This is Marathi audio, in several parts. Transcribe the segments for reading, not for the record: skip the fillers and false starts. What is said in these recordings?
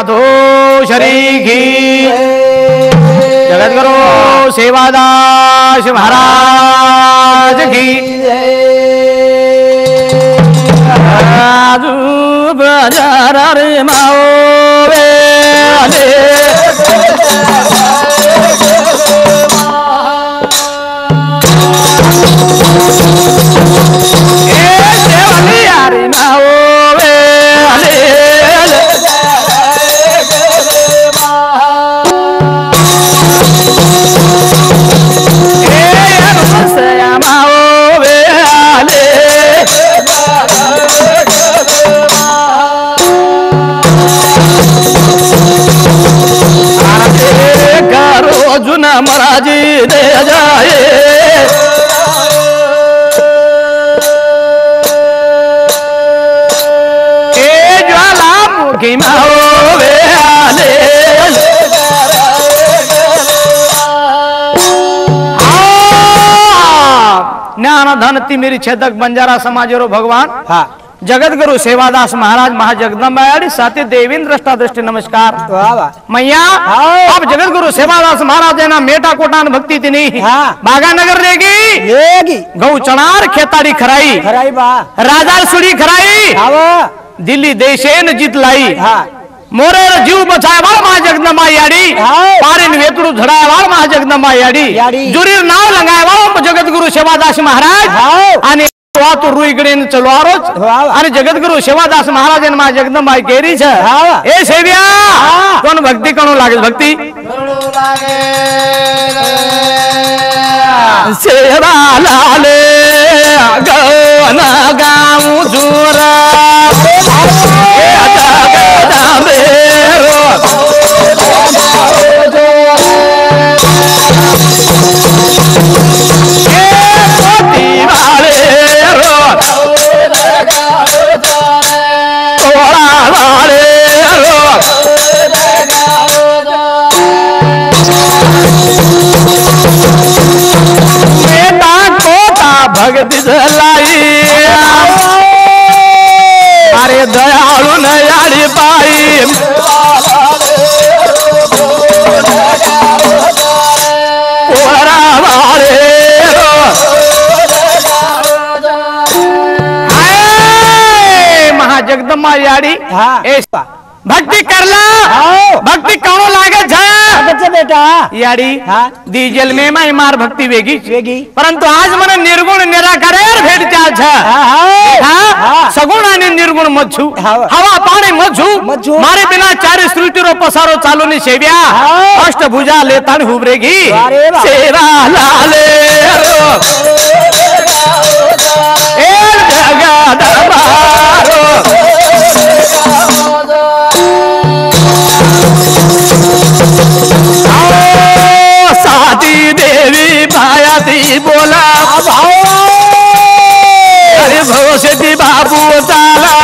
माधो श्री घी जगद्गुरु सेवादास महाराज की आजू बाजार रे माओवे जुना महाराजी दे जाए ज्वालामुखी माओवे आले ज्ञान धन मेरी छेदक बंजारा समाजरो भगवान हाँ जगद्गुरु सेवादास महाराज महाजगदम्बा साथी देवेंद्र दृष्टि नमस्कार मैया अब जगद्गुरु सेवादास महाराज है ना मेटा कोटान भक्ति थी बागानगर लेगी गौ चणार खेताड़ी खराई राजा सुड़ी खराई दिल्ली देशेन जीत लाई मोरे जीव बचाए वाल महाजगदम्बा याड़ी पारिन वेतड़ू झड़ाए वाल महाजगदम्बा याड़ी जुरीर नाव लगाए वाल जगद्गुरु सेवादास महाराज आणि तो रुईगडीन चलो रोज आणि जगद्गुरु सेवादास महाराज मा जगदंबाई केरी छे ए सेविया कोण भक्ति कोण लागे भक्ति सेवा लाले गना गाऊ जुरा भगत जलाई अरे दयालु नयाड़ी पाई महाजगदम्बा याड़ी भक्ति करला भक्ति कौन लागे बेटा याड़ी डीजल में मैं मार भक्ति वेगी परंतु आज मन निर्गुण निराकार भेट सगुण आणि निर्गुण मच्छू हवा पाणी मच्छू मारे बिना चार सृष्टि रो पसारो चालू नि सेव्या अष्टभुजा लेतान हुबरेगी सेवा लाले ए जगदम्बारो साती देवी भायाती बोला अरे भरोसेती बाबू चाला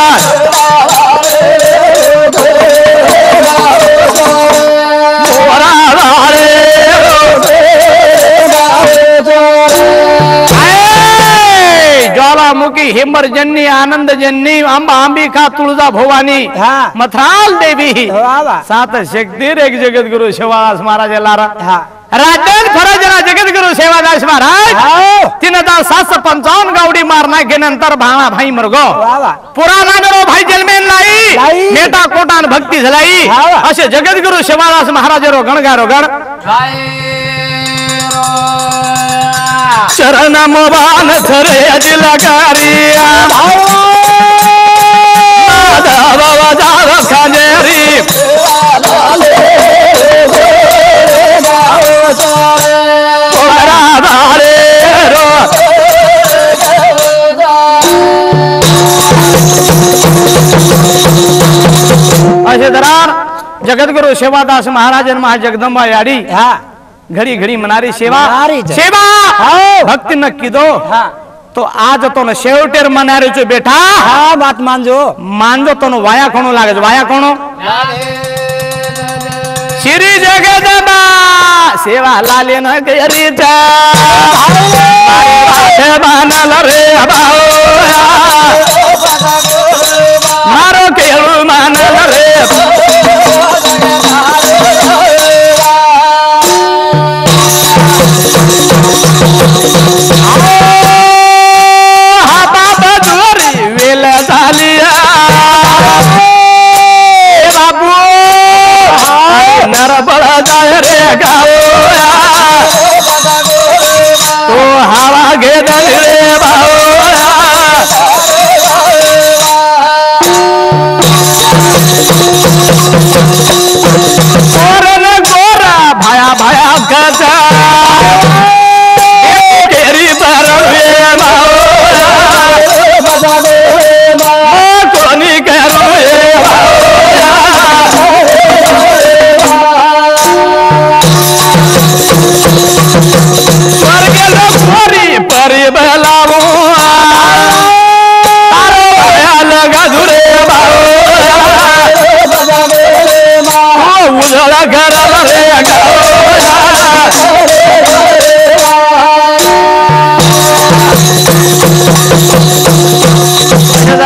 ज्वालामुखी हिमर जन्नी आनंद जन्नी अंबा अंबिका तुळजा भवानी मथराल देवी सात शक्ति एक जगद्गुरु सेवादास महाराज लारा राजन फराजना जगद्गुरु सेवादास महाराज 3755 गावडी मारना के नंतर भाणा भाई मरगो पुराना मेरो भाई जन्मेन लाई मेटा कोटान भक्ति झलाई असे जगद्गुरु सेवादास महाराज रो गणगारो गण शरण मोबान थरे अजिलकारिया बाबा जाव खानेरी असे दरार जगद्गुरु सेवादास महाराज महाजगदंबा याड़ी घड़ी घड़ी मनारी सेवा सेवा भक्ति नक्की दो तो आज तो न शेवटेर मनारे जो बेटा बात मानजो तो न वाया कोनो लागे वाया कोनो श्री जगदम्बा सेवा लाले न गरी जा बानल रे मारो के मानल रे जाय रे गावया तो हवा घेत रे भावया गोरा भाया भाया गजा तेरी बरवे कोनी करो स्वर्ग लोरी परी बलावो लगा धुरे उजला घर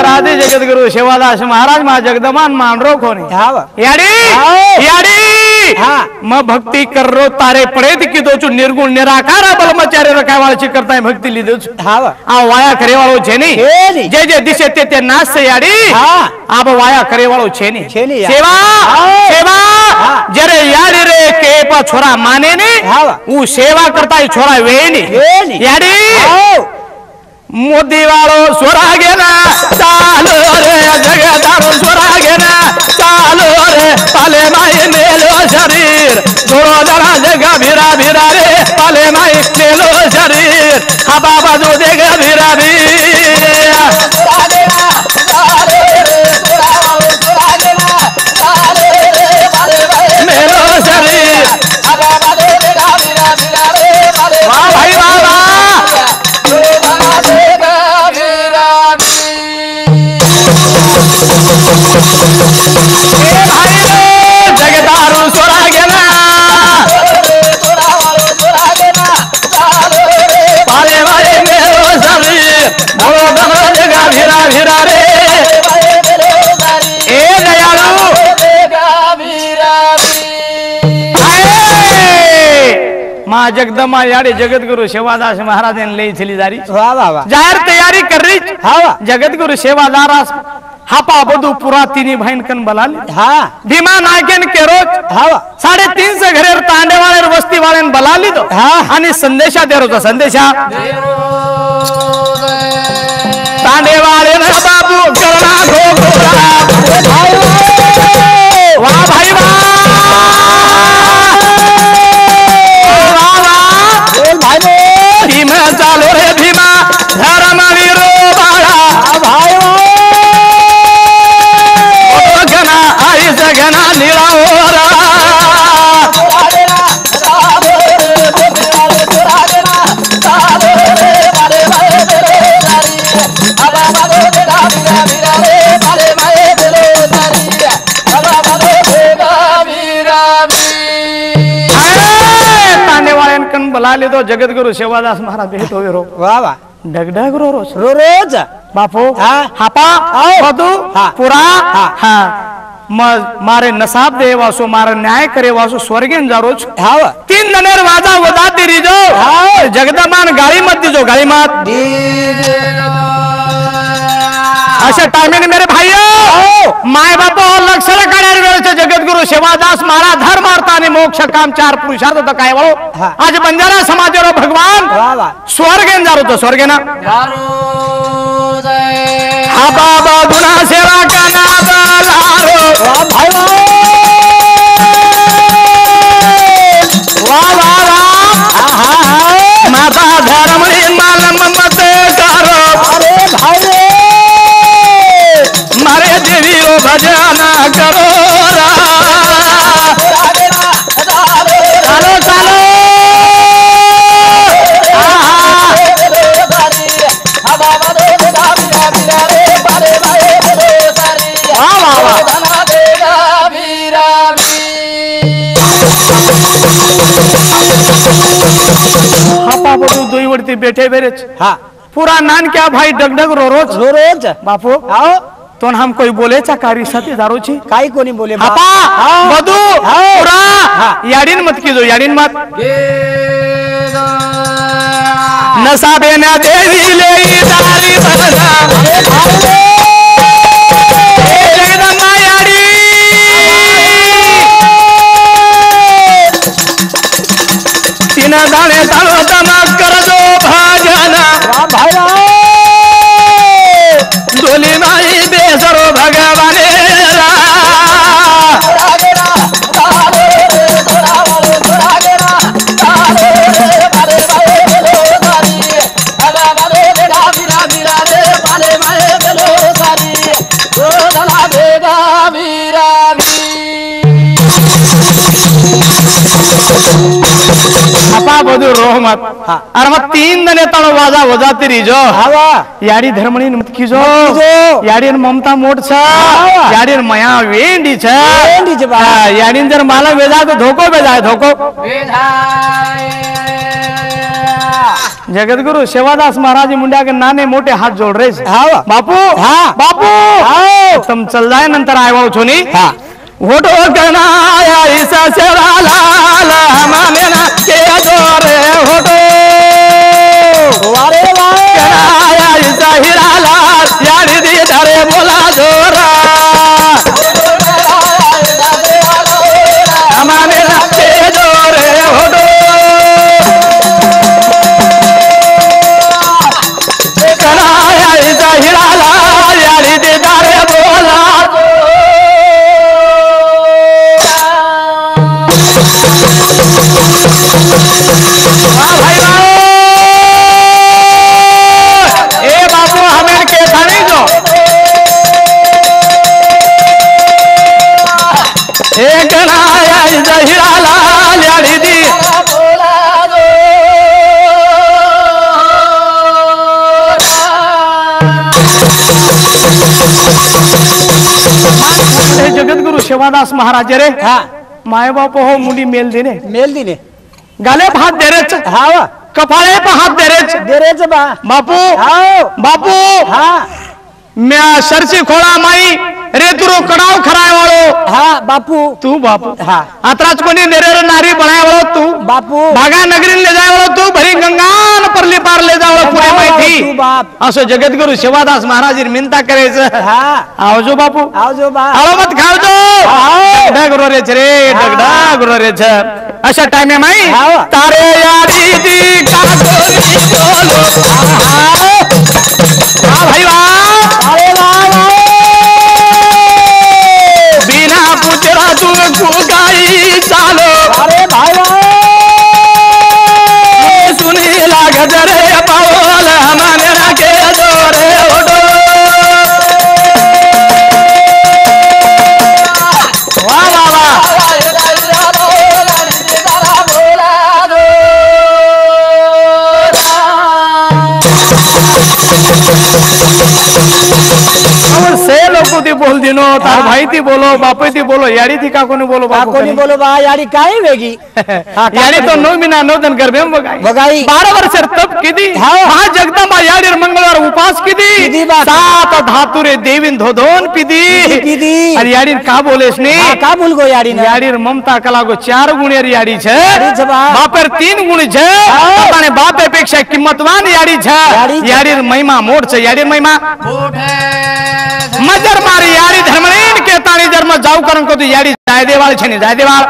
राधे जगद्गुरु सेवादास महाराज मा जगदमान मानरो कोणी याडी याडी मग भक्ती करो तारे पडेत की तो निर्गुण निराकार बलमचार्य रखावाळची करताय भक्ती लीधो आ वाया करेवाळो छे नहीं जे जे दिशे ते नाश से याडी आप वाया करेवाळो छे नहीं सेवा सेवा जरे याडी रे के पा छोरा माने ने ऊ सेवा करताय छोरा वेणी याडी मोदी वालो स्वरा गेला चालो रे जगदारो स्वरा गेला चालो रे पाले माई मेलो शरीर थोड़ो जरा जगह भिरा भिरा रे पाले माई मेलो शरीर हा बाबा जो देगा भिरा भी मेलो शरीर वाह भाई वाह जगदारू सोरा गेला पाले वाले मेरो शरीर भलो धनो जगा भिरा भिरा रे ए दयालु मां जगदमा याडी जगद्गुरु सेवादास महाराज ने ले थली जारी वाह वाह जाहिर तैयारी कर रही हां जगद्गुरु सेवादास हापा बधू पुरा तिनी बहन कन बलाली हाँ भीमा नायकन के रोज हाँ 350 घरे तांडे वाले वस्ती वाले बलाली दो हाँ आणि संदेशा दे रोज संदेशा तांडे वाले ना बाबू करना घोघरा वाह भाई वाह भीमा चालो रे भीमा धर्म वीरो बाळा भाई जगना निरावरा तांडे वाळन कन बलाले तो जगद्गुरु सेवादास महाराज भेट होवे रो वाह वाह डगडग रो रोज रोज बापू हापा बधू पुरा हां मारे नसाब दे वासो मारे न्याय करे वासो स्वर्गेन जारोच हाव 3 ननेर वाजा वदा दिरी जो जगदमान गाली मत दीजो गाली मत अशा टाइमिंग मेरे भाइयों माय बापो लक्षण काढार वेळेचे जगद्गुरु सेवादास महाराज धर्म अर्थ आणि मोक्ष काम 4 पुरुषार्थ तो काय वळो आज बंजारा समाजरो भगवान स्वर्गेन जारो तो स्वर्गेना हा बाबा गुना सेवा कना लारो भाई वाह वाह माता धर्म मालम मत करो अरे भाई मारे देवी रो भजन करो चालो चालो हापा बधू दोई वरती बैठे बेरेच हाँ पूरा नान क्या भाई डगडग रो रोज बापू आओ तो हम कोई बोले चा कारी साथी दारू छी काई कोनी बोले हापा बधू पूरा याडीन मत कीजो याडीन मत नशा बेना देवी ले दारी बना जगदम्मा याडी मत अरे मत 3 दने तणो वाजा वजाती रहीजो याडी धर्मणी मत कीजो याडी ममता मोट छ याडी मया वेंडी छ याडी जर माला वेजा तो धोको बेजाय धोको जगतगुरु सेवादास महाराज मुंड्या के नाने मोटे हाथ जोड़ रहे बापू बापू तुम चल जाए नंतर आयो छो नी होटो गनाया ईसा सेवाला माने ना के जोरे होटो वारे वारे गनाया ईसा हिराला यारी दी धरे बोला जोरा माने ना के जोरे होटो गनाया ईसा हिराला यारी दी धरे बोला जगतगुरु सेवादास महाराज रे माय बाप हो मुंडी मेल दिने गाले हात दे रे कपाळे पे हात दे रे बापू बापू मैं सरसी खोळा माई रे तुरो कडाव खराय वाळो बापू तू बापू आत्राच कोणी नेरेर नारी बनाय वाळो तू बापू भागा नगरी ले जाय वाळो तू भरी गंगान परली पार ले जावळो पुणे माहिती तू बाप असो जगतगुरु सेवादास महाराज मिनता करायचं आवजो बापू आवजो बा आलो मत खावजो डगडो रे रे डगडा रे छ अशा टाइम माई तारे यारी दी का बोलो भाई वाह अरे वाह बिना पूछरा तुमको गाई चालो अरे भाई सुनी लागत रे पावल हमारे राके जोरे ओडो वाह वाह वाह से लोग ती बोल दिनो तार भाई ती बोलो बापू ती बोलो याड़ी थी का कोनी बोलो बापू कोनी बोलो बा याड़ी काई वेगी याड़ी तो 9 महीना 9 दिन गर्भे में बगाई 12 वर्ष तप कीदी महा जगदंबा याड़ी मंगलवार उपास कीदी 7 धातु रे देविन धोधोन पीदी अरे याड़ी का बोले इसने का बोल गो याड़ी ममता कला को 4 गुण याड़ी छे बापर 3 गुण छे माने बाप अपेक्षा किम्मतवान याड़ी छे याड़ी महिमा मोट छे याड़ी महिमा मजर मारी यारी धर्मनीन के ताणी धर्म जाऊ करन को तो यारी जाय देवाल छे ने जाय देवाल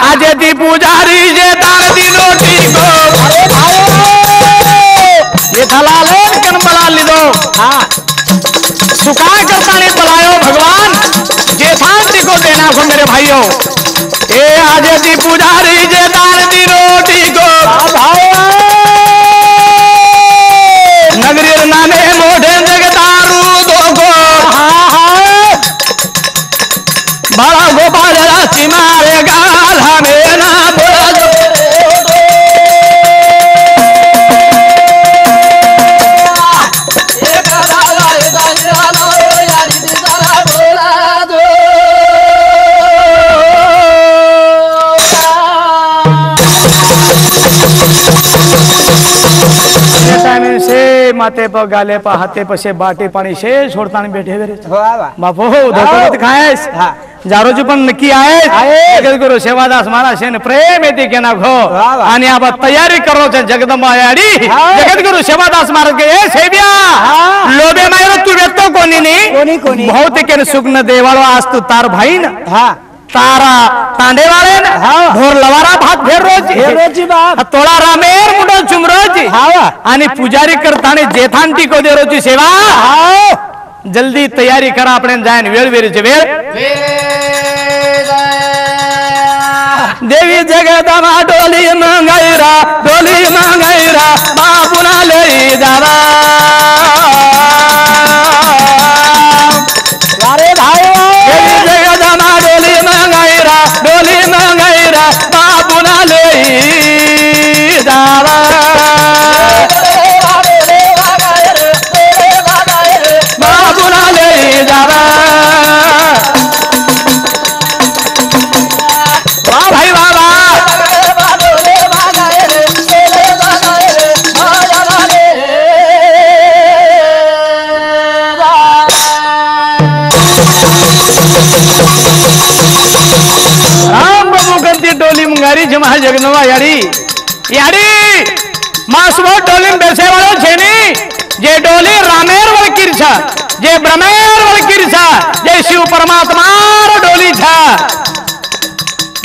आज दी पुजारी जे तार दी रोटी को अरे भाई ये थला लेन कन बला लीदो हां सुका कर ताणी बलायो भगवान जे थांती को देना को मेरे भाइयों ए आज दी पुजारी जे तार दी रोटी को भाई नगरी नाने मोढ़े जगदारू दो गो बड़ा गोपाल राशि मारे गाल हमें ना बोलो से माते पर गाले पर हाथे पर से बाटे पानी से छोड़ता नहीं बैठे रे बापू धोखो मत खाएस जारो जो पण नक्की आहे जगतगुरु सेवादास महाराज ने प्रेम येते के ना खो आणि अब तयारी करो छे जगदंबा याडी जगतगुरु सेवादास महाराज के ए सेव्या लोबे मायरो तू वेतो कोनी नी कोनी बहुत के सुग्न देवाळो आज तू तार भाई ना हां तारा तांडे वाले ढोर लवारा भात फेर रोज बाप तोळा रामेर मुंडो चुमरोज आणि पुजारी करताने जेथांती को दे रोजी सेवा जल्दी तयारी करा अपने जायन वेळ वेरीचे वेळ देवी जगदंबा डोली मंगाईरा बाबुना लई जावा अरे भाई देवी जगदंबा डोली मंगाईरा बाबुना છે મહા જગદંબા યાડી યાડી માસવો ડોલી બેસે વાળો છે ને જે ડોલી રામેર વળકીર છે જે બ્રહ્મેર વળકીર છે જે શિવ પરમાત્મા ડોલી છે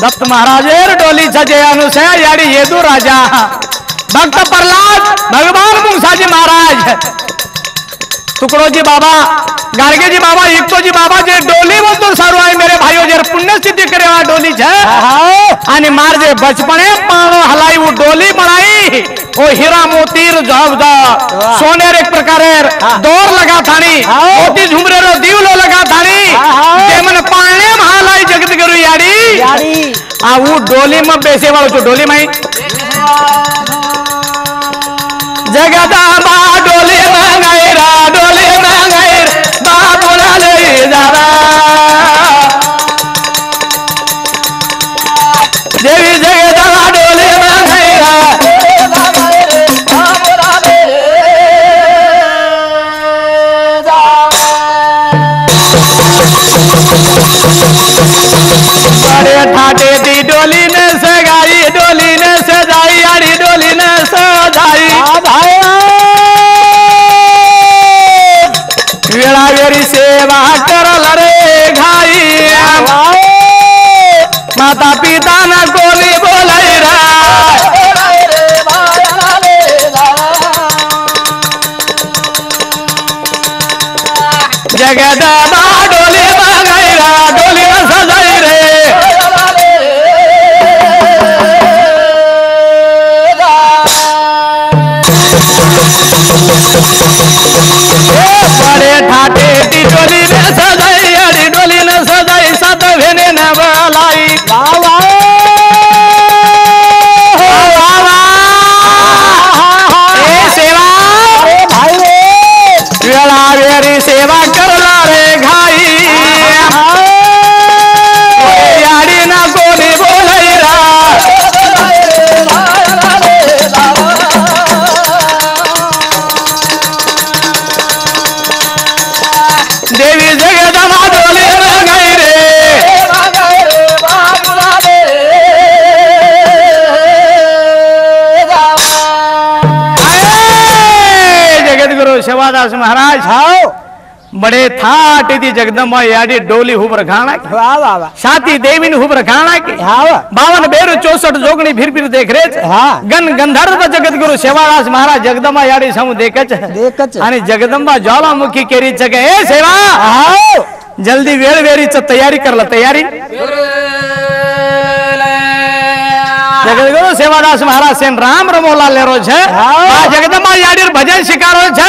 दत्त महाराजेर डोली छे अनुसे याड़ी येदु राजा भक्त प्रहलाद भगवान मूसाजी महाराज टुकड़ो जी बाबा गार्गे जी बाबा एकतो जी बाबा जे डोली वो तो सारू आई मेरे भाइयों जे पुण्य सिद्धि करे वा डोली छे आणि मार जे बचपने पाणो हलाई वो डोली बनाई ओ हीरा मोतीर जबदा सोनेर एक प्रकारे दौर लगा थानी मोती झुमरे रो दीवलो लगा थानी जे मन पाणे महालाई जगत गुरु याड़ी याड़ी आ वो डोली में बेसे वालो छो डोली में जगदंबा डोली में गईरा डोली में गईर बाबूला ले जारा देवी जगदंबा डोली में गईरा बाबूला ले बड़े ठाटे दी डोली ने सगाई डोली ने सजाई आड़ी डोली ने सजाई वेला वेरी सेवा करल रे घाई माता पिता न गोली बोलाई रा जगदंबा डोली मंगाई रा डोली न सजाई रे बड़े ठाटे दी डोली ने सजाई अड़ी डोली ने सजाई सत भेने न बलाई बाबा ए सेवा ए भाई वेला वेरी सेवा करला रे घाई याड़ी ना गोली बोलाई रा देवी जगदंबा डोली में गई रे जगत गुरु सेवादास महाराज हाओ बड़े थाट थी जगदंबा याडी डोली हुब रखाना की वाह वाह वाह साथी देवी ने हुब रखाना की हां 52 बेरु 64 जोगणी फिर देख रे हां गन गंधर्व जगत गुरु सेवादास महाराज जगदंबा याडी सामु देखच आणि जगदंबा ज्वालामुखी केरी छ के ए सेवा हां जल्दी वेळ वेरी च तयारी करला तयारी जगत गुरु सेवादास महाराज सेन राम रमोला लेरो छे आ जगदंबा याडी भजन शिकारो छे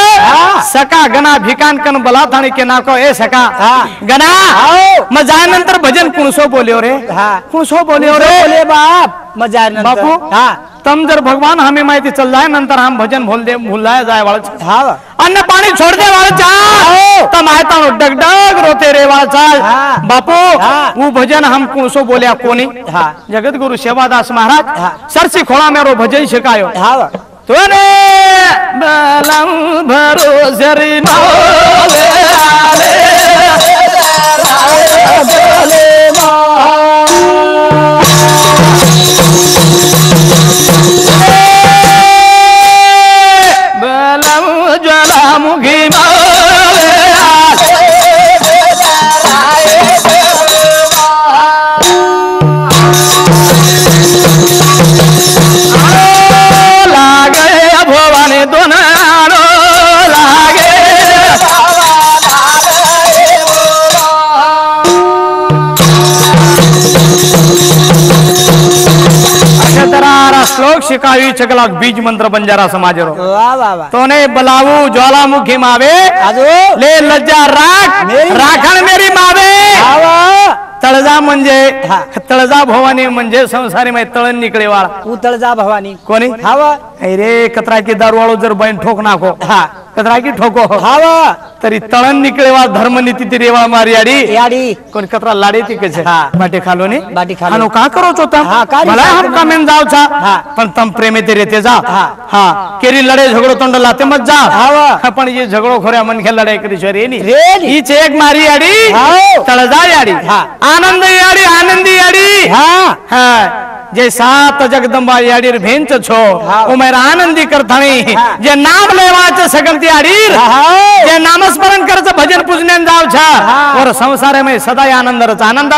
सका गना भिकान कन बला थाणी के नाको ए सका गना मजा नंतर भजन कुणसो बोल्यो रे कुणसो बोल्यो रे बोले बाप मजा नंतर बापू हां तम जर भगवान हमें माहिती चल जाए नंतर हम भजन भूलाया जाए वाला हां अन्न पानी छोड़ दे वाला चा तम आयता डगडग रोते रे वाला चा बापू वो भजन हम कुणसो बोल्या कोनी हां जगत गुरु सेवादास महाराज सरसी खोला मेरो भजन शिकायो हां तोने बलम भरोसे रे नोले बोले बलम ज्वालामुखी लागे भवानी दोनारो लागे श्लोक शिकावी चकला बीज मंत्र बंजारा समाजरो वाह वाह वाह तोने बलावू ज्वालामुखी मावे ले लज्जा राख राखण मेरी मावे तळजा म्हणजे तळजा भवानी म्हणजे संसारी मध्ये तळण निकळे वाला तू तळजा भवानी कोणी हावा अरे कतरा की दारवाळो जर बैन ठोक नाखो हा कतरा की ठोको हावा तरी तळण निकळे वाला धर्म नीति ती रेवा मारी याडी याडी कोण कतरा लाडे ती कसे बाटे खालो ने बाटी खालो अनु का करो છો તમ ભલા हम कमेन जाव छा पण तम प्रेमे ते रेते जा हां केरी लड़े झगड़ो तोंड लाते मत जा हावा पण ये झगड़ो खोऱ्या मन के लड़ाई करी छे रे नी ही चेक मारी याडी तळजा याडी आनंद याडी आनंदी याडी हां हां जे सात जगदंबा याडीर भेंच छो उमेर आनंदी करथाणी जे नाम लेवाच सगळती आडीर जे नामस्मरण करच भजन पूजण्यान जाव छा और संसार में सदा आनंद रच आनंद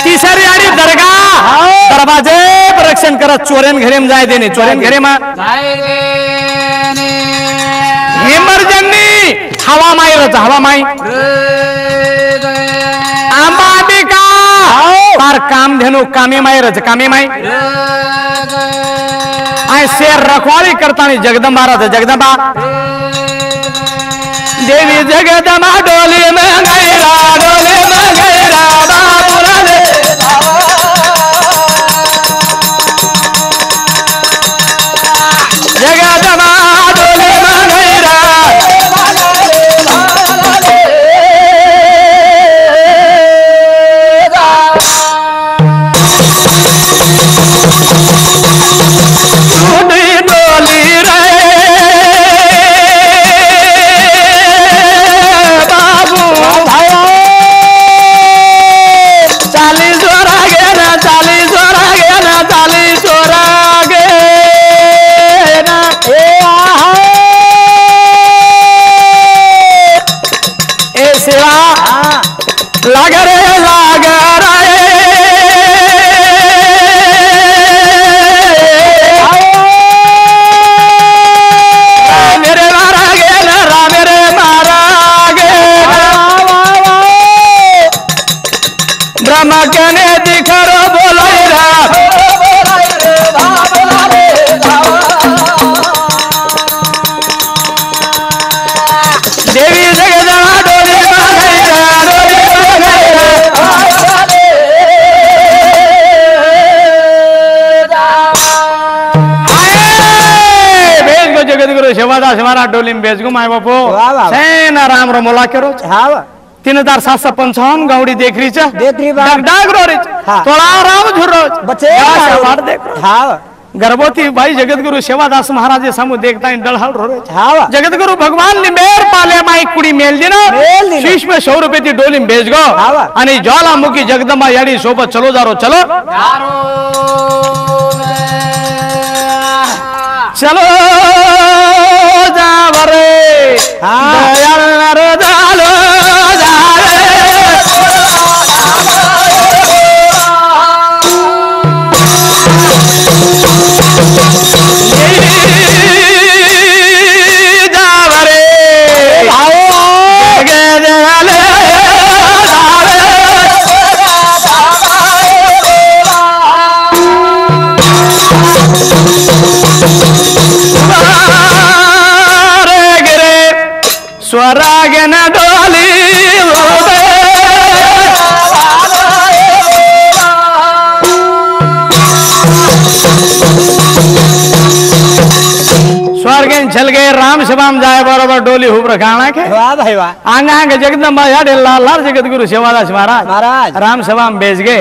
तिसरी आडी दरगाह दरवाजे पर रक्षण करत चोरेन घरेम जाय देने चोरेन घरे मा जाय देने हेमरजनी हवा माई रच हवा माई आंबाबिका तार काम धेनु कामे माई रच कामे माई आय शेर रखवाली करतानी जगदंबा रच जगदंबा देवी जगदंबा डोली में गैरा बाबूला ने जगदंबा डोली में गैरा सेवादास महाराज डोली में बेच गो माय बापो सेना राम रो मोला करो 3755 गावड़ी देख रही छ देख रही बा डाग रो रे तोला राम झुरो बच्चे वाड़ देख हां गर्भवती भाई जगतगुरु सेवादास महाराज सामू देखता है डलहल रो रे हां जगतगुरु भगवान ने मेर पाले माई कुड़ी मेल दिनो शीश में 100 रुपए दी डोली में बेच गो आणि ज्वालामुखी जगदंबा याडी सोबत चलो जारो चलो चलो जावरे दयाल नरो जालो स्वरागन डोली स्वर्गन चल गए राम सभाम जाए बरोबर डोली हुब रखाना के वाह भाई वाह आंगा के जगदंबा याडे लाल जगतगुरु सेवादास महाराज राम सभाम बेच गए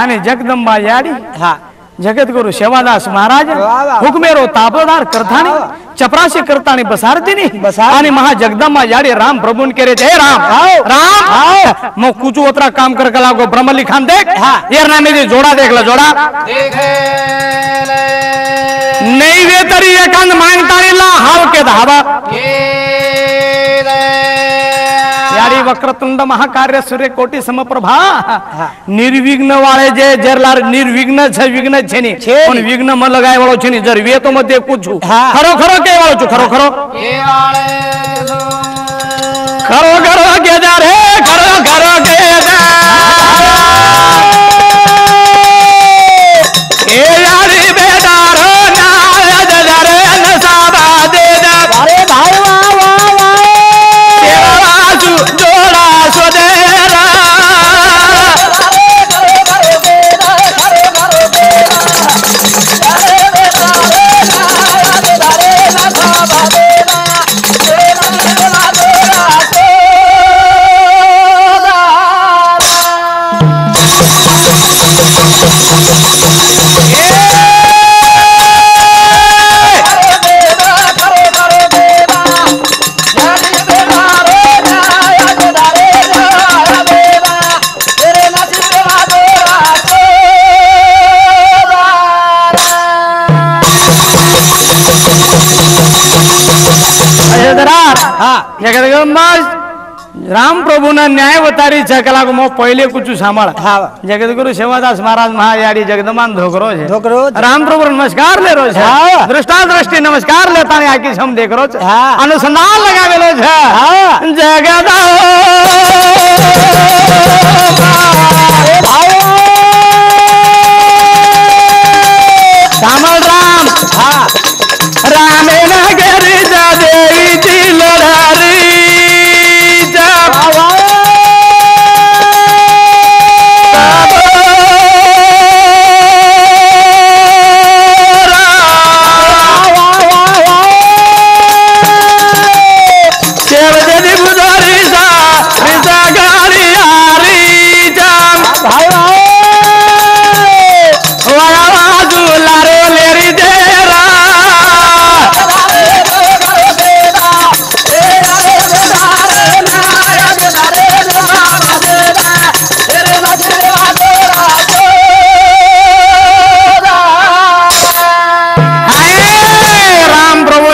आणि जगदंबा याडी हां जगतगुरु सेवादास महाराज हुकमेरो ताबदार करतानी चपराशी करतानी बसारतीनी आणि महा जगदंबा याडी राम प्रभुन केरे जय राम राम मो कुछ उतरा काम कर कला को ब्रह्मली खान देख यार नामे दे जोड़ा देख ला जोड़ा देखे नहीं वे तरी एकांत मांगतानी ला हाव के धावा याडी वक्रतुंड महाकार्य सूर्य कोटि समप्रभा निर्विघ्न वाले जे जरलार निर्विघ्न छ विघ्न छेनी पण विघ्न म लगाय वाळो छेनी जर वे तो मध्ये पूछू खरो खरो के वाळो छु खरो खरो ए वाळे खरो खरो के जा रे खरो खरो के जा ए यारी बेटा रो ना जा रे न साबा दे जा अरे भाई वाह वाह वाह तेरा वासु जोड़ा सोदेरा राम प्रभु न न्याय वतारी छकला को मो पहले कुछ सांभळ जगत गुरु सेवादास महाराज महायाडी जगदमान धोकरो छे राम प्रभु नमस्कार ले रो छे दृष्टा दृष्टि नमस्कार लेता ने आकी हम देख रो छे अनुसंधान लगावेलो छे जगदा श्यामल राम रामे नगर जा देवी जी लड़ारी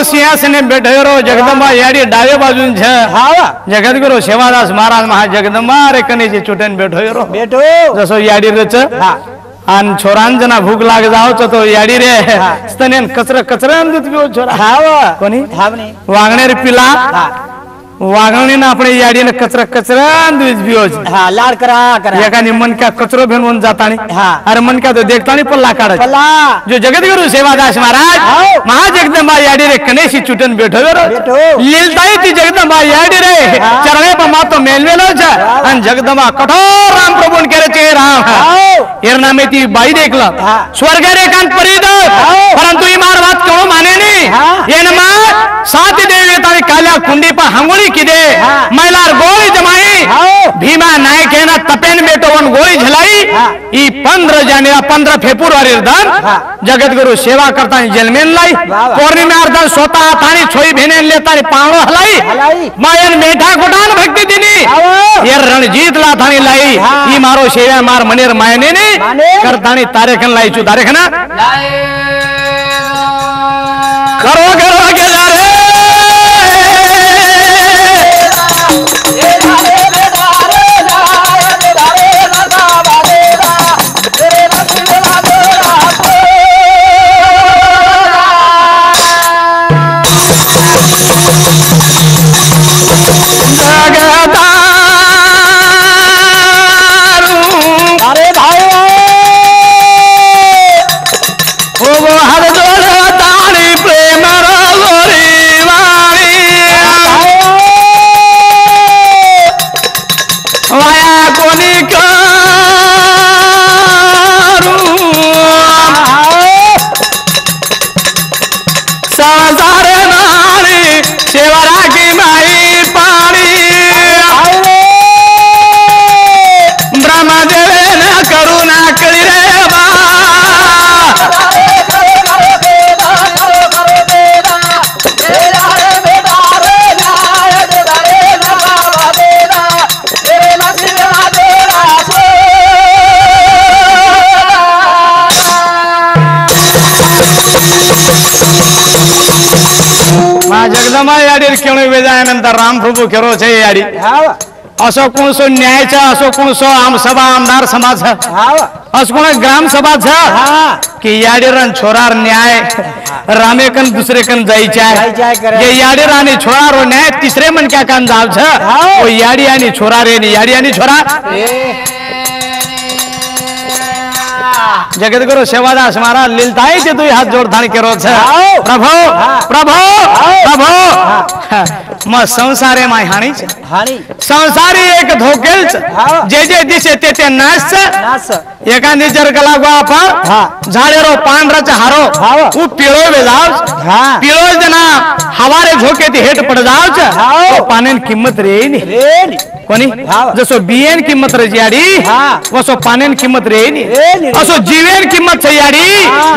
सिंहासने बैठे रो जगदंबा याडी डावे बाजून छे जगत गुरु सेवादास महाराज महा जगदंबा रे कने जे चुटन बैठो जसो याडी रच आन छोरांजना भूक लाग जाओ तो याडी रे स्तनेन कचरा दूध पिओ छोरा कोणी वागणे रे पिला वागणी ना अपने याडी ने कचरा दूध पिओ लाड करा एकानी मन का कचरो भेनवून जातानी अरे मन का तो देखतानी पल्ला काढ जो जगत गुरु सेवादास महाराज महा जगदंबा याडी रे कनेशी चुटन बैठो लीलताई ती जगदंबा याडी रे चरणे पर मातो मेलवेलो छ अन जगदंबा कठोर राम प्रभु करे चे राम एर नामे ती बाई देखला स्वर्ग रे कान परिद परंतु ई मार बात कोण माने नी एनमा सात देवी तारी काल्या कुंडी पर हंगोळी किदे मैलार गोळी जमाई भीमा नायक है ना तपेन बेटो वन गोळी झलाई ई 15 फेब्रुवारी दन जगत गुरु सेवा करता जलमेन लाई पौर्णिमा अर्धन स्वतः तानी छोई भेने लेता पावणो हलाई मायन मेठा गुटान भक्ति दिनी ये रणजीत ला थानी लाई ई मारो सेवा मार मनेर मायने ने करतानी तारेखन लाई चु तारेखना करो के जा रे जगदंबा याडी केणो वेजानंतर राम प्रभु केरो छे याडी असो कोणसो न्याय छ असो कोणसो आम सभा आमदार समाज छ असो कोण ग्राम सभा छ कि याडी रन छोरार न्याय रामे कन दूसरे कन जाई चाय ये याडी रानी छोरा रो न्याय तीसरे मन क्या कान जाव छ ओ याडी आनी छोरा रे नी याडी आनी छोरा जगत गुरु सेवादास महाराज लीलताई ते तू हाथ जोड़ धान केरो छ प्रभु प्रभु प्रभु म संसारे माय हाणी छ संसारी एक धोकेल छ जे दिसे ते नाच एका निजर गला गो आपण झाडेरो पांढराच हारो उ पिळो वेजाव पिळो जना हवारे झोके ते हेट पड जाव छ तो पानेन किंमत रे नी कोणी जसो बियन किंमत रे याडी वसो पानेन किंमत रे नी असो जीवन किंमत छ याडी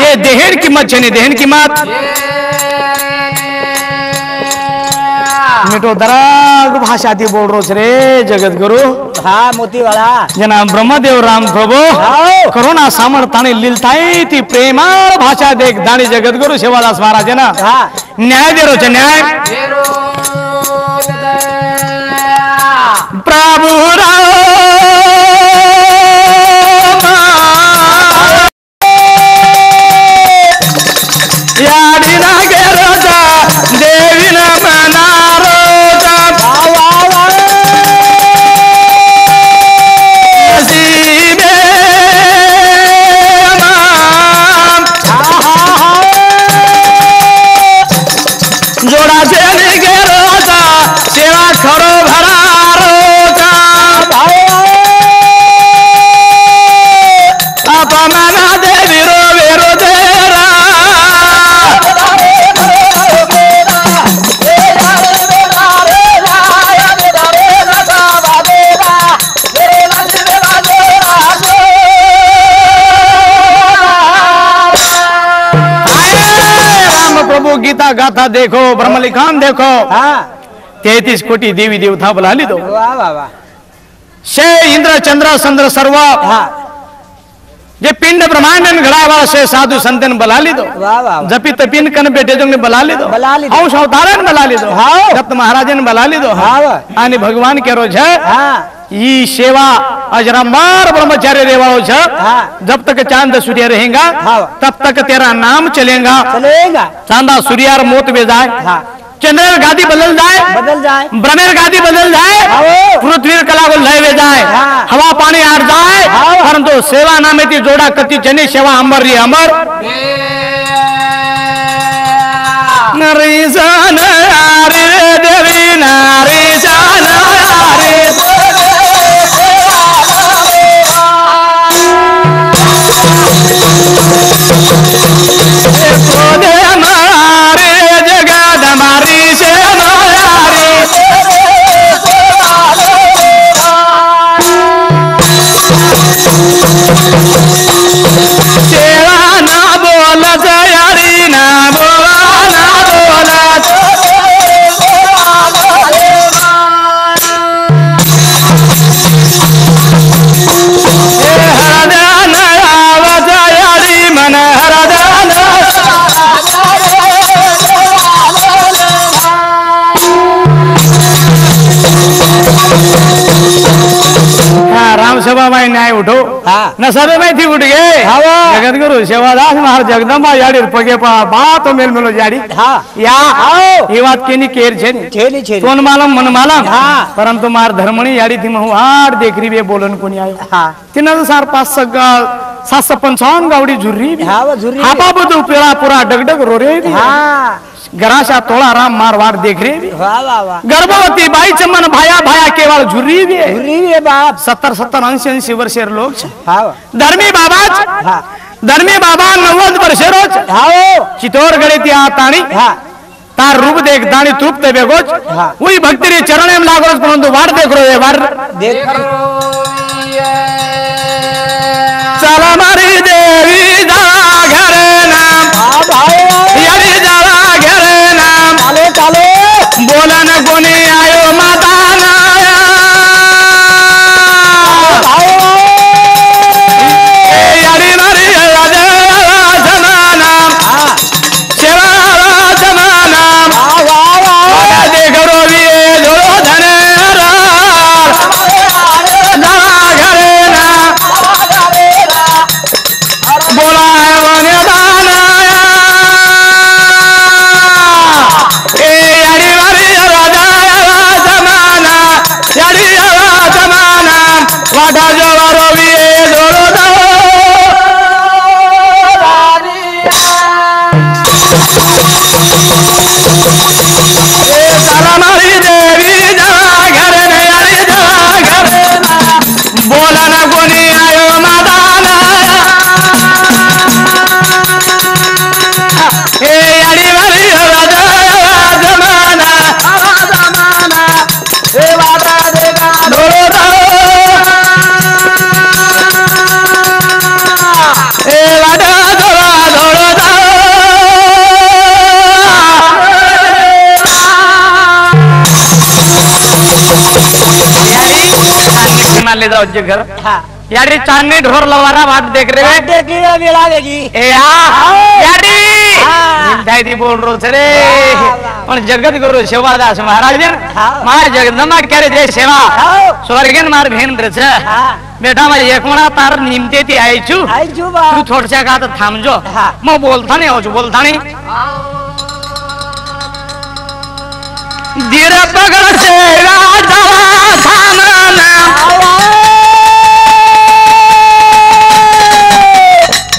ये देहन किंमत छ नी देहन किंमत मिटो दराग भाषा ती बोल रोज रे जगत गुरु मोती वाला जना ब्रह्मदेव राम प्रभु करुणा सामर्थ्याने लीलताई ती प्रेमाळ भाषा देख दाणी जगत गुरु सेवादास महाराज ना न्याय देरो छ न्याय देखो, गीता गाथा देखो, ब्रह्मलिखान देखो, 33 कोटी देवी देवता बुला ली दो। शे इंद्र चंद्र चंद्र सर्व जे पिंड ब्रह्मांड घड़ा वाला से साधु संतन बुला ली दो। जपी तपिन कन बेटे जो ने बुला ली दो, औ अवतारन बुला ली दो, दत्त महाराजन बुला ली दो। आने भगवान के रोज ये सेवा अजरामर ब्रह्मचार्य रेवाओ छ। जब तक चांद सूर्य रहेगा तब तक तेरा नाम चलेगा। चांदा सूर्य मोत में जाए, चंद्र गादी बदल जाए, ब्रह्मेर गादी बदल जाए, पृथ्वी कला को लय जाए, हवा पानी हार जाए, परंतु सेवा नामे ती जोड़ा कति जनी सेवा अमर री अमर। नरीसान हरे देवी नरीसान हरे खोदे हमारे जगत हमारी से हमारी सेवा ना बोला यारी ना बोला ना बोला हरदान आवत यारी मन हरदान राम सभा में न्याय उठो न सभा में थी उठ गए जगत गुरु सेवादास महाराज जगदम्बा याड़ी पगे बात मेल मेलो याड़ी या ये बात केनी केर छे तोन मालम मन मालम परंतु मार धर्मणी याड़ी थी महु हार देख रही वे बोलन कोनी आयो तिना सार 755 गावडी झुर्री हापा बदू पेड़ा पूरा डगडग रो रे गराशा तोड़ा राम मारवाड़ देख रहे गर्भवती बाई चमन भाया भाया केवल झुर्री भी है बाप 70 80 वर्ष लोग धर्मी बाबा 90 वर्ष रोज चितौर गड़े ती ताणी तार रूप देख दाणी तृप्त बेगोज वही भक्ति रे चरण में लागो परंतु वार देख रो है वार देख चला मारी देवी दा घरे नाम यारी जरा घरे नाम चाले बोलन कोनी आयो माता नाया यारी मारी राजा जमाना सेवा जमाना देख रो भी जो धने घरे ना बोला है वन दाना ए यारी मारी राजा जमाना यारी जमाना वाटा जो रो भी जोरो दो ए साला मारी देवी जा घर ने यारी जा घर बोला ना कोनी आयो मादाना ए यारी मारी राजा जमाना ए वादा देगा ढोलो दो ए वादा ढोलो दो मान ले जाओ घर यारी चांदनी ढोर लवारा वाट देख रहे देगी यारी निमताई बोल रो छे रे पण जगत गुरु सेवादास महाराज मार जगदम्बा करे जय सेवा स्वर्गन मार भेन रे छे बेटा मैं एकमणा तार निमते ती आई छु तू थोड़सा का तो थाम जो मैं बोलता नहीं हो छु बोलता नहीं धीरे पकड़ से राजा थामना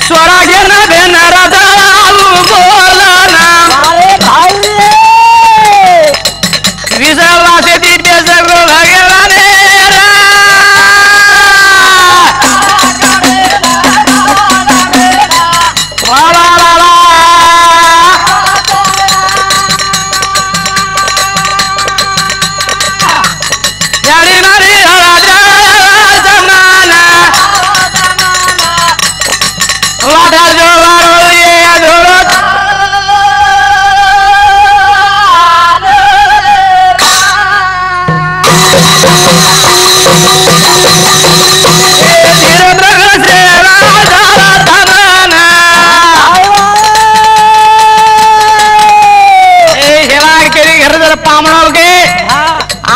स्वरागे न भेन राजा बोलना विजयवा से दिव्य जगो भगवान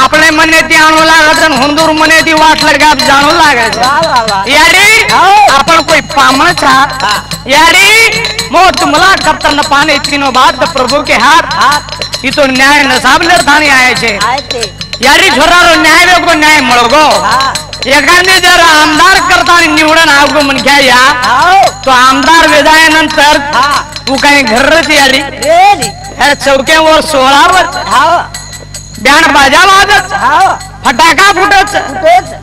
आपले मने ती आणू लागत हुंदूर मने ती वाट लगा जाणू लागायचं यारी आपण कोई पामण था यारी मोट मला कप्तान पाने तीनों बात प्रभु के हाथ ये तो न्याय नसाब थाने आए छे यारी छोरारो न्याय वे को न्याय मळगो एखादी जर आमदार करता निवडून आवगो म्हण घ्या या तो आमदार वेदायानंतर तू काही घरच यारी ह्या चौक्यावर 16 वर ब्याण बाजा वाजत फटाका फुटत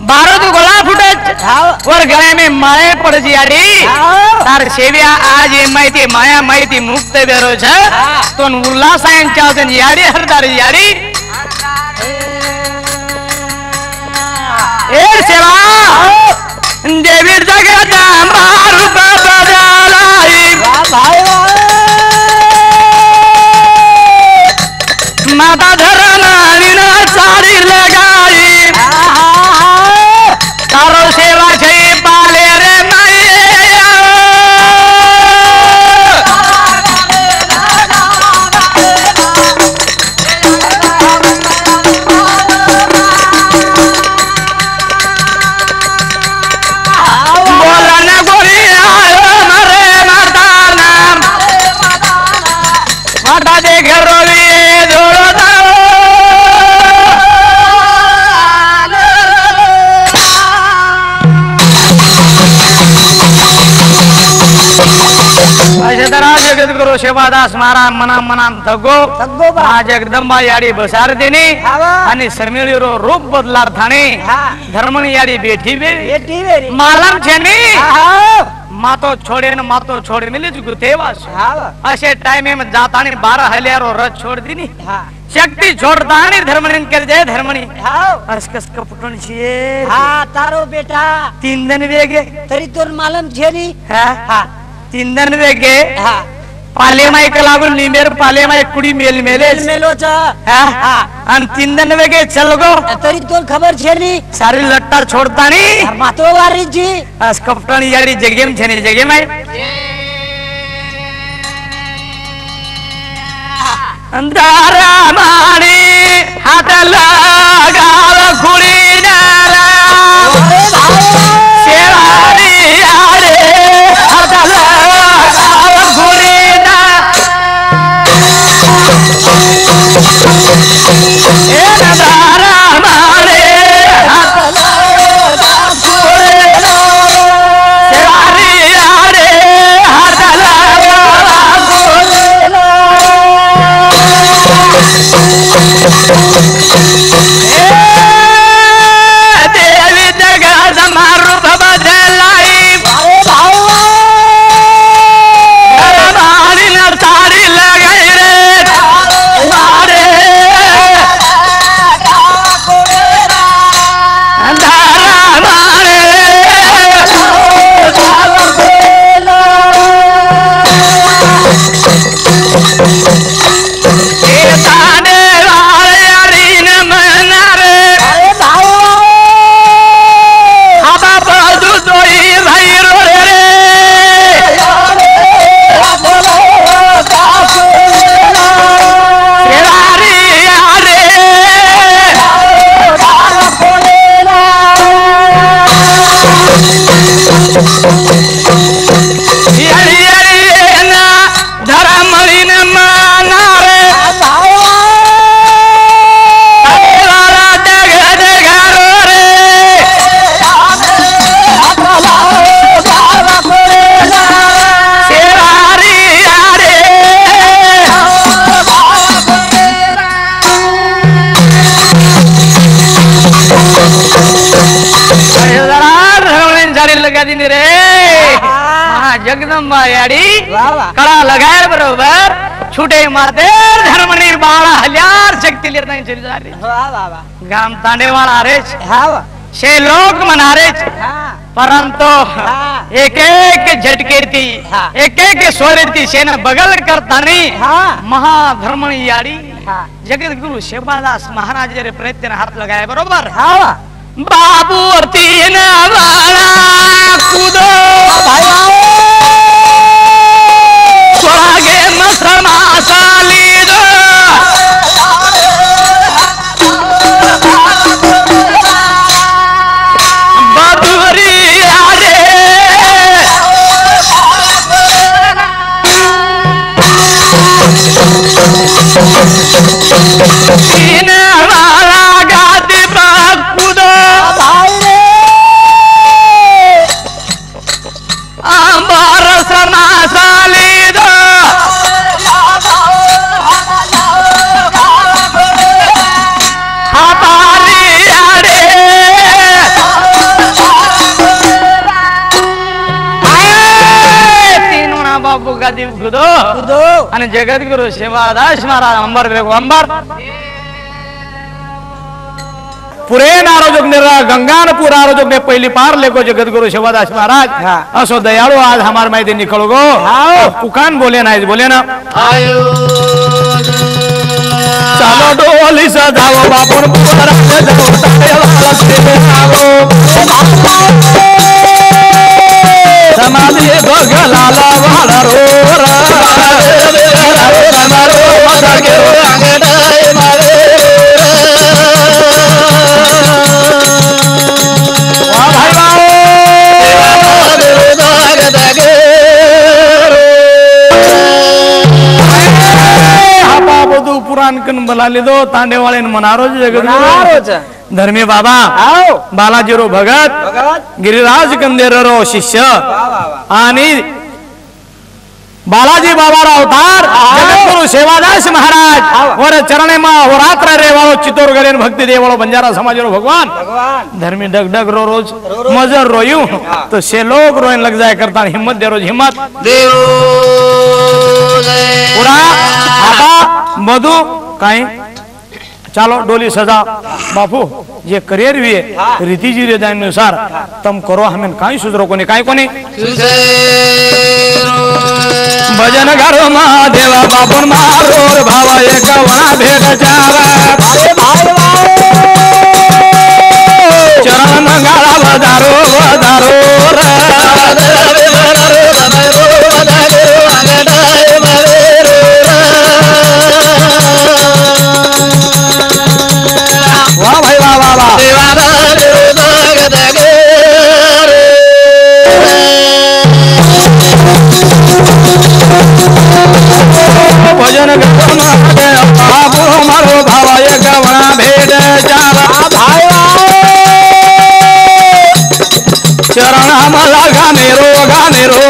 बारूद गोला फुटत और गळे में माये पड़ जियारी तार सेव्या आज ये माहिती माया माहिती मुक्त बेरो छ तो उल्लास यांच्या होतन यारी हरदार यारी ए सेवा देवी जगदंबा रूप बदलाई माता धरनानी ना सारी लगाई तारो सेवा छई पाले रे जगद्गुरु सेवादास महाराज मना मना थगो जगदंबा याडी बसार देने आणि समीळीरो रूप बदलार थाने धर्मणी याडी बेठी बेरी मालम छेनी मातो छोड़े मिले गुतेवास असे टाइम में जातानी 12 हल्यारो रथ छोड़ दिनी शक्ति छोड़तानी धर्मणी कर जाए धर्मणी असकस कपटण छे तारो बेटा 3 दिन वेगे तरी तोर मालम छेनी 3 दिन वेगे पाले माई का लागून निमेर पाले माई कुड़ी मेलो छ अन 3 दिन वेगे चल गो तरी तोर खबर छेनी सारी लट्टा छोड़ता नी मातो वारी जी अस कपटन यारी जगेम छेनी जगेम आई अंधारा मानी हाथ लगाव खुड़ी नारा सेवारी यारे हाथ लगाव खुड़ी अंधारा मारे हाथ लगाव खुड़ी सेवारी यारे हाथ लगाव खुड़ी देवी जगदंबा रूप बदलाई सारी लगाई रे मारे धारा मारे जगदंबा याडी कड़ा लगाए बरोबर छुटे मारते धर्मनी 12 हजार शक्ति लेता चली जा रही गाम तांडे वाला रे से लोग मना रे परंतु एक एक झटके थी एक एक स्वर थी सेना बगल करता नहीं महाधर्मणी याडी हाँ। जगत गुरु सेवादास महाराज जरे प्रयत्न हाथ लगाए बरोबर हाँ बाबू तीन वाला कूदो स्वागे मसमासा लीदो बदुरी आरे तीन वाला गादी पर कूदो अंबर समासा लीदो हमारी आरे तीनों ना बाबू गादी कूदो कूदो અને જગતગુરુ સેવાદાસ મહારાજ અંબર ભેગો અંબર पुरे नारोजक निरा गंगानपुर आरोजक में पहली पार लेको जगतगुरु सेवादास महाराज हाँ। असो दयालु आज हमारे मैदे निकल गो पुकान बोले ना बोले ना चलो डोली सजाओ बापुर समाधि बगलाला वाला रो पुराण कन बला लीधो तांडे वाले मनारो जगत धर्मी बाबा बालाजी रो भगत गिरिराज कंदेर रो शिष्य आणि बालाजी बाबा रो अवतार जगतगुरु सेवादास महाराज और चरणे मा होरात्र रे वालो चितोर गरेन भक्ति दे वालो बंजारा समाज रो भगवान धर्मी डग डग रो रोज मजर रोयू तो से लोग रोइन लग जाए करता हिम्मत दे रोज हिम्मत पूरा आता मधु काई चालो डोली सजा बापू ये करियर भी है रीति जी रे अनुसार तुम करो हमें काई सुधरो कोनी काई कोनी भजन करो महादेवा बापुन मारो भावा एक वना भेट जावा चरण मंगला वदारो वदारो वाह भाई वाह वाह वाह भजन बाबू मारो भावा एक वना भेट जावा चरण मला गानेरो गानेरो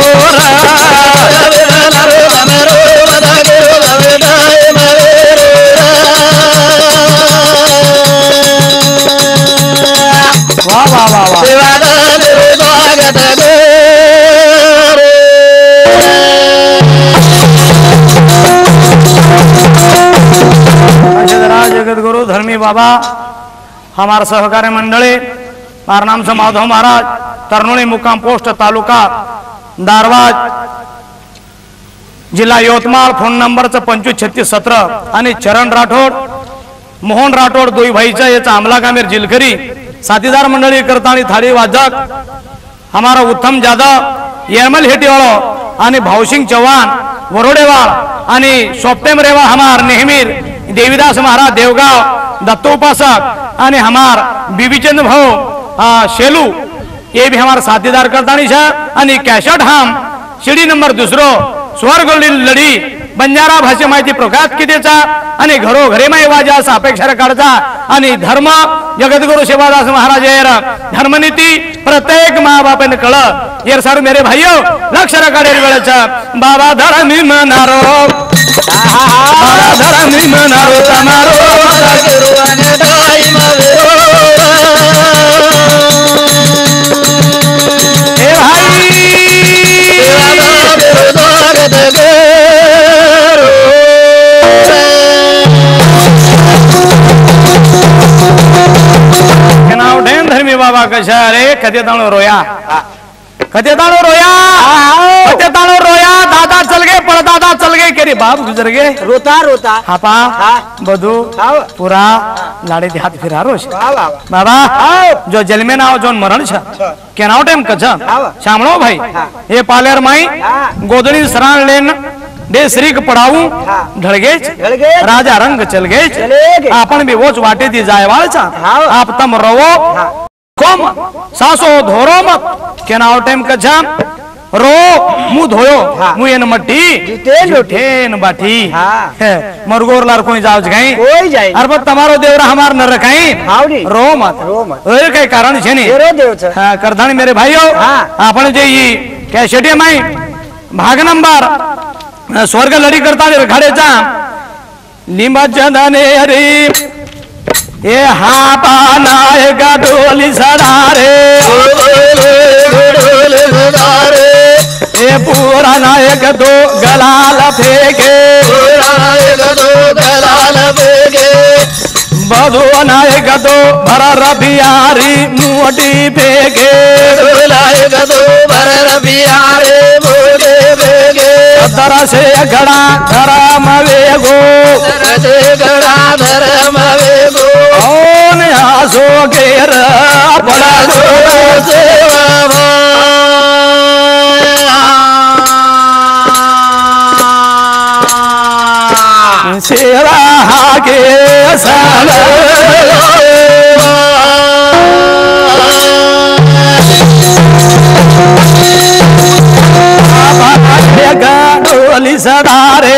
वाह वाह वाह वाह जगत गुरु धर्मी बाबा हमारा सहकारी मंडळी मार नाम से माधव महाराज तरनोली मुकाम पोस्ट तालुका दारवाज जिल्हा यवतमाळ फोन नंबर 253617 आणि चरण राठोड मोहन राठोड दोई भाईचा याचा अमला कामेर जिलकरी साथीदार मंडळी करता आणि थाळी वाजक हमारा उत्तम जाधव यरमल हेटीवाळो आणि भावसिंग चव्हाण वरोडेवाळ आणि सोप्टेम रेवा हमार नेहमीर देवीदास महाराज देवगाव दत्तोपासक आणि हमार बीबीचंद भाऊ शेलू ये भी हमारा साथीदार करतानी छा आणि कैसेट हम शिडी नंबर 2 स्वर्ग लढी बंजारा भाषा माहिती प्रकाश कितीचा आणि घरोघरी माई वाजा असा अपेक्षा काढचा आणि धर्म जगतगुरु सेवादास महाराज येर धर्मनीती प्रत्येक माँ बापन कळ येर सर मेरे भाइयों लक्ष रकाडेर वेळेचा बाबा धर्मी मनारो बाबा धर्मी मनारो तमारो ए भाई धर्मी बाबा कशा रे कधी ताणो रोया कधी ताणो रोया दादा चल गए परदादा चल गए के रे बाप गुजर गए रोता रोता हापा हाँ। बधु हाँ। पूरा लाड़े दी हाथ फिरारो छे वाह वाह वाह। बाबा हाँ। जो जल में ना हो जो मरण छ केनाओ टाइम कछ हाँ। सामणो भाई हाँ। ये पालेर माई हाँ। गोदड़ी सराण लेन दे श्री के पढ़ाऊ हाँ। ढल गए ढल गए। राजा रंग चल गए चले गए। आपन भी वोच वाटे दी जाए वाल छा हाँ। आप तम रवो हाँ। कोम सासो धोरो मत केनाओ टाइम कछ रो मुंह धोयो हाँ। मुंह एन मट्टी जितेन जुठेन बाटी हाँ। मरगोर लार कोई जाओ गई कोई जाए अरे बस तमारो देवरा हमार न रखाई हाउडी। रो मत रो मत। ओए कई कारण छे नहीं तेरो देव छ हाँ करधानी मेरे भाइयों हाँ। आपण जे ये कैसेटे माई भाग नंबर स्वर्ग लड़ी करता रे घरे जा लिंबा चंदने हरी ये हा पानायक डोली सदारे ये पूरा नायक दो गलाल फेंके बधु नायक दो भर रबियारी मोटी फेंके तरह से घड़ा धरम वेगो ओन आसो गेर बड़ा सेवा के साल डोली सदारे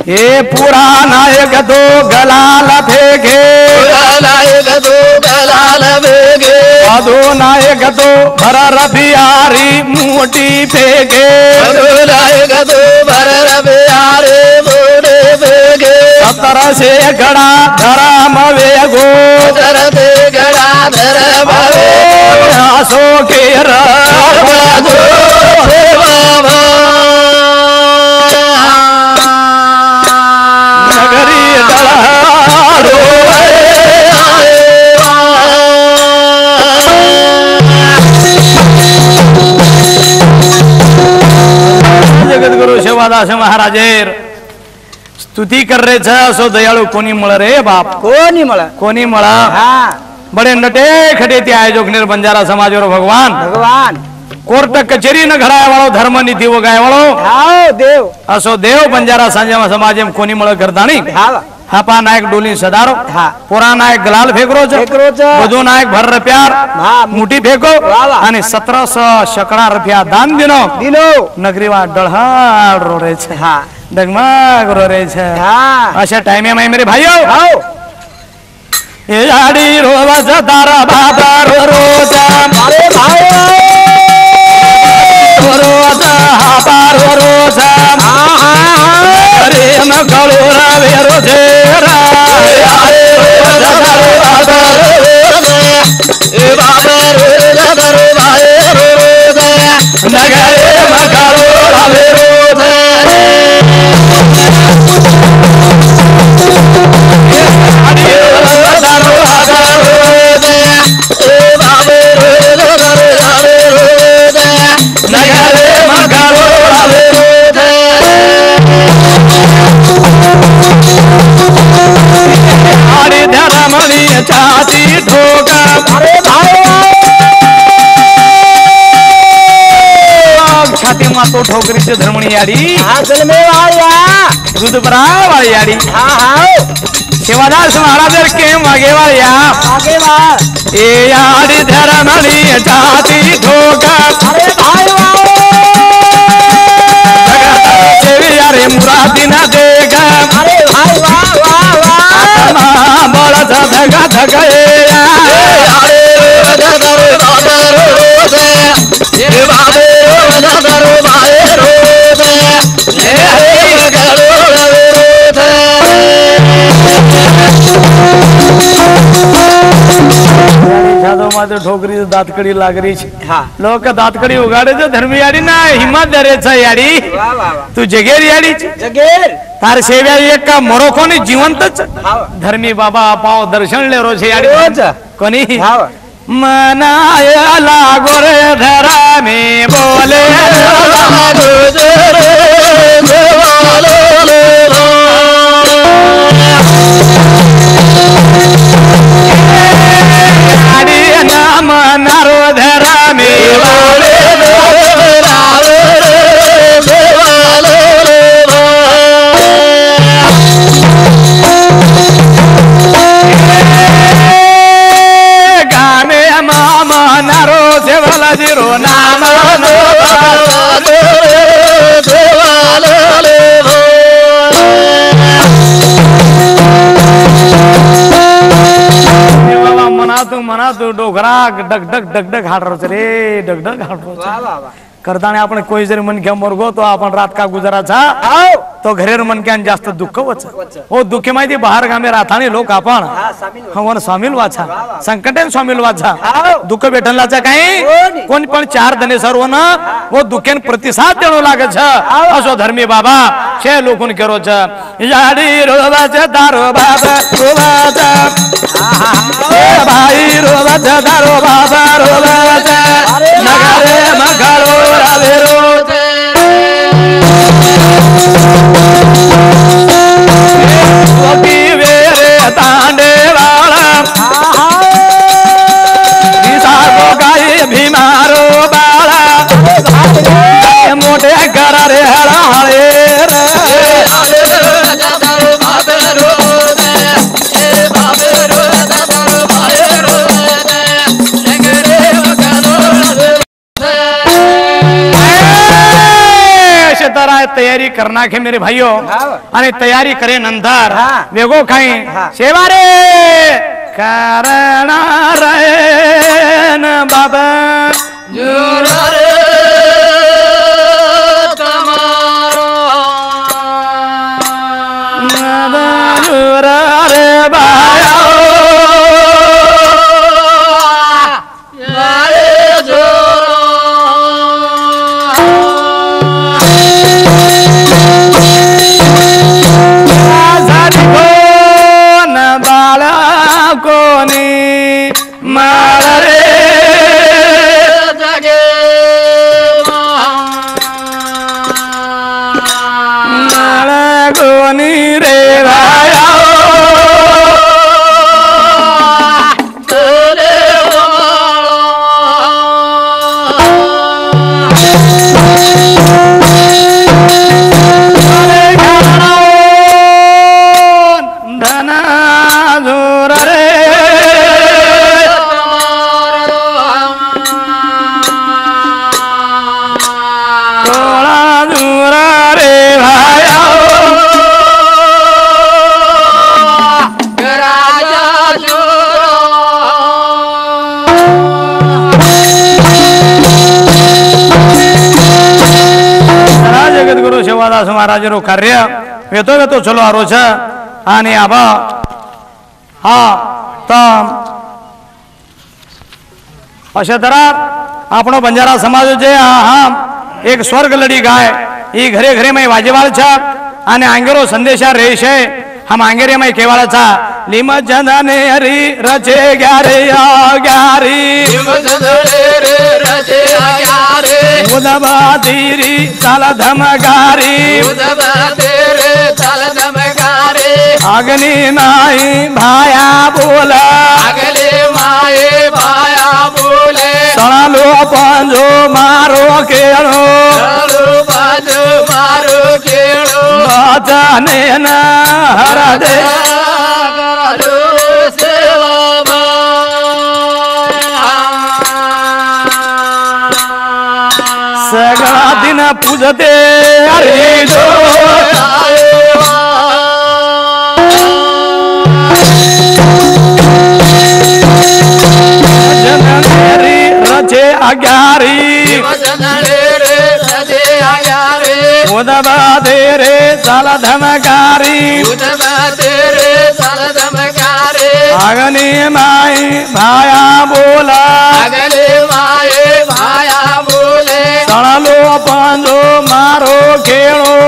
ये पूरा नायक दो गलाल फेंके अदो नायक दो भर रबियारी मोटी फेंके तरह से घड़ा धरम वेगो आसो के नगरी दलारो जगत गुरु सेवादास महाराजेर स्तुति कर रहे छ असो दयाळू कोणी मळ रे बाप कोणी मला कोणी मळ हाँ बड़े नटे खटे ते आयोजक निर बंजारा समाज और भगवान भगवान कोर्ट कचेरी न घडाय वाळो धर्म नीति वगाय वाळो हाओ देव असो देव बंजारा समाज में कोणी मळ करदाणी हावा हापा नायक डोली सदारो हाँ। पुरा नायक गलाल फेकरो छ फेकरो छ। बधु नायक भर रुपया हाँ। मुठी फेको वाह वाह। आणि 1700 शकड़ा रुपया दान दिनो दिनो नगरीवा डळहाड रो रे छ हाँ डगमग रो रे छ हाँ अशा टाइम में मेरे भाइयों हाओ ये आड़ी रोवस तारा बाबा रोज अरे भाई रोज हापा रोज हाँ हाँ अरे न कलोरा वेरो जेरा नगरे मकलोरा वेरो नगरे मकलोरा आड़ी धरमणी छाती ठोका अरे भाई छाती में तो ठोकरी से धर्मणी याड़ी हाँ चल में वाया दूध बरा वाली याड़ी हाँ हाँ सेवादास महाराज के आगे वाली या आगे बार ए याड़ी धरमणी छाती ठोका अरे भाई देवी यारे मुरादी ना देगा अरे भाई वाह वाह वाह बड़ा धगा धगे ठोकरी दातकड़ी लाग रही है हाँ लोग दातकड़ी उगाड़े तो धर्मी याड़ी ना हिम्मत दे छ याड़ी वाह वाह वाह तू जगेर याड़ी जगेर तार सेव्या एक का मरो कोणी जिवंतच हाँ धर्मी बाबा पाव दर्शन ले रो छे याड़ी रोज कोणी हाँ मनायला गोरे धरा में बोले नाम नारो धरा में बोले नारो सेवला जिरो नाम मना तू डोगरा डगडग डगडग हाड रोच रे डगडग हाड रोच करताना आपण कोई जरी मनक्या मरगो तो आपण रात का गुजराचा तो घरेर मनक्यान जास्त दुःख वच हो दुःख माहिती बाहेर गामे राहतानी लोक आपण हवन सामील वाचा संकटन सामील वाचा दुःख भेटलाचा काही कोण पण चार धने सर्व न वो दुःखेन प्रतिसाद देणो लागे छ असो धर्मी बाबा छे लोकून केरो छ याडी रोवाचे दारो बाबा रोवाचा भाई रोवाचे दारो बाबा रोवाचा नगरे मगारो रावे रोते वकी वेरे तांडे वाला दिसाको गाई भीमारो बाळा मोठे करा रे हळाळे तैयारी करना के मेरे भाइयों आणि तैयारी करे नंतर वेगो खाई सेवा रे करना रे न बाबा जुरा रे तमारो जुरा रे बाया महाराज रो कार्य वेतो वेतो चलो आरो छ आणि आबा हा तम अशा तरह आपणो बंजारा समाज जे हम एक स्वर्ग लड़ी गाय ई घरे घरे में वाजेवाल छ आणि आंगेरो संदेशा रेश है हम आंगेरे में केवाळ छ लिम जंदने हरी रचे ग्यारे आ ग्यारी लिम जंदने रे रचे आ ग्यारे उदबा धीरी साला धमगारी उदबा तेरे साला धमगारी अग्नि माई भाया बोला अगले माए भाया बोले सणालो पंजो मारो केळो सणालो पंजो मारो केळो बाजाने न हरा दे सगळा दिन पूजते अरे जो जननेरी रचे अग्यारी उदबा दे रे साला धमकारी अगनी माई भाया बोला अगले माए भाया बोले सणालो पंजो मारो खेळो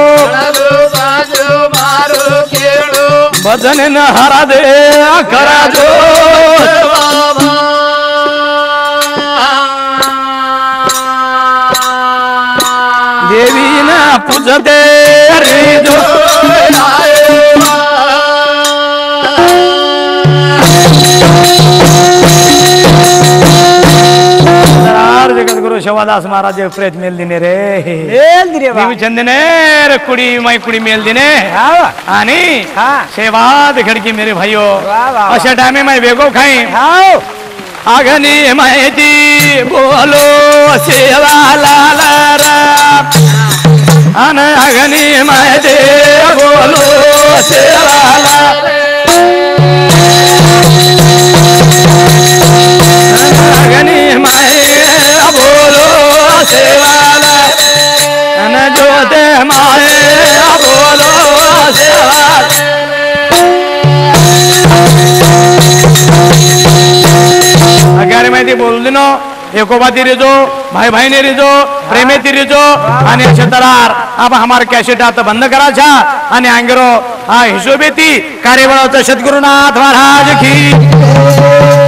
भजन न हरा दे करा जो जगद्गुरु शिवादास महाराज प्रेत मेल दिने रे चंदने रे कुड़ी माई कुड़ी मेल दिने आणि शेवाद खडकी मेरे भाइयो अशा टाइमे मैं वेगो खाई अगनी माहिती बोलो सेवा लाला अन अगनी माहिती बोलो सेवा अगनी माहे बोलो सेवाला अन जोते माहे बोलो सेवा अगर मैं बोल दिनो एकोबाती रिजो भाई भाई ने रिजो प्रेमेती रिजो आणि अशा तरार अब हमारे कॅसेट आता बंद करायचा आणि अंगरो हा हिशोबेती कार्यबळाचं सद्गुरुनाथ महाराज की